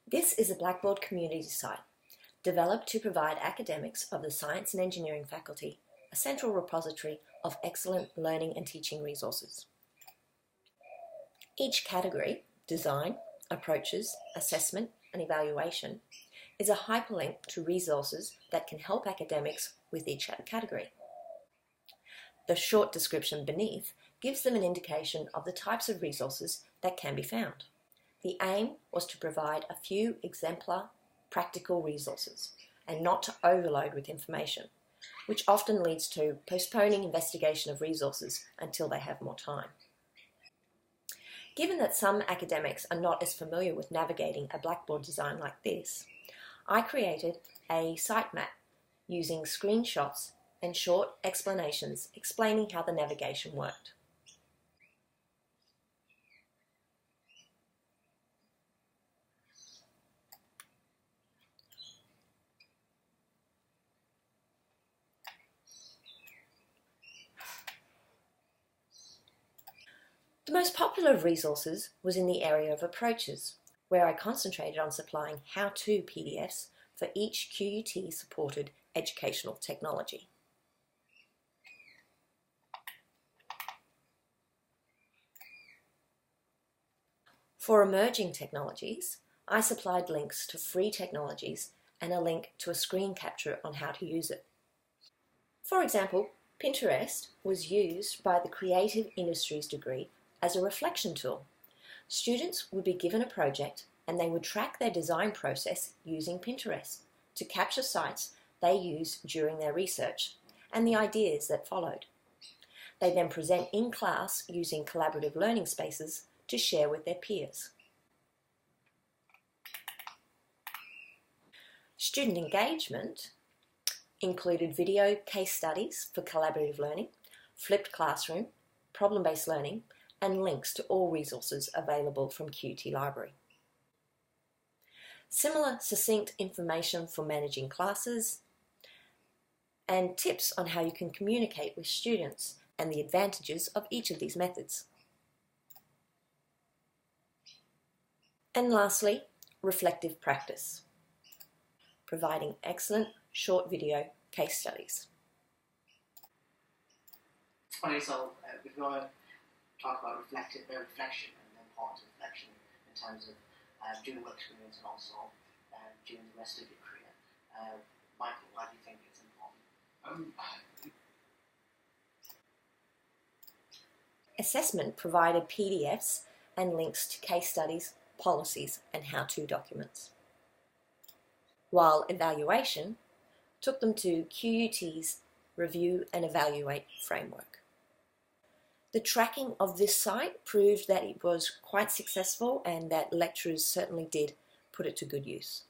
This is a Blackboard community site developed to provide academics of the Science and Engineering faculty a central repository of excellent learning and teaching resources. Each category, design, approaches, assessment, and evaluation, is a hyperlink to resources that can help academics with each category. The short description beneath gives them an indication of the types of resources that can be found. The aim was to provide a few exemplar, practical resources and not to overload with information, which often leads to postponing investigation of resources until they have more time. Given that some academics are not as familiar with navigating a Blackboard design like this, I created a sitemap using screenshots and short explanations explaining how the navigation worked. The most popular of resources was in the area of approaches, where I concentrated on supplying how-to PDFs for each QUT-supported educational technology. For emerging technologies, I supplied links to free technologies and a link to a screen capture on how to use it. For example, Pinterest was used by the Creative Industries degree as a reflection tool. Students would be given a project and they would track their design process using Pinterest to capture sites they used during their research and the ideas that followed. They then present in class using collaborative learning spaces to share with their peers. Student engagement included video case studies for collaborative learning, flipped classroom, problem-based learning, and links to all resources available from QUT Library. Similar succinct information for managing classes, and tips on how you can communicate with students and the advantages of each of these methods. And lastly, reflective practice, providing excellent short video case studies. Okay, so if you want to talk about reflection and the importance of reflection in terms of during work experience and also during the rest of your career, Michael, why do you think it's important? Assessment provided PDFs and links to case studies, policies, and how-to documents, while evaluation took them to QUT's Review and Evaluate framework. The tracking of this site proved that it was quite successful and that lecturers certainly did put it to good use.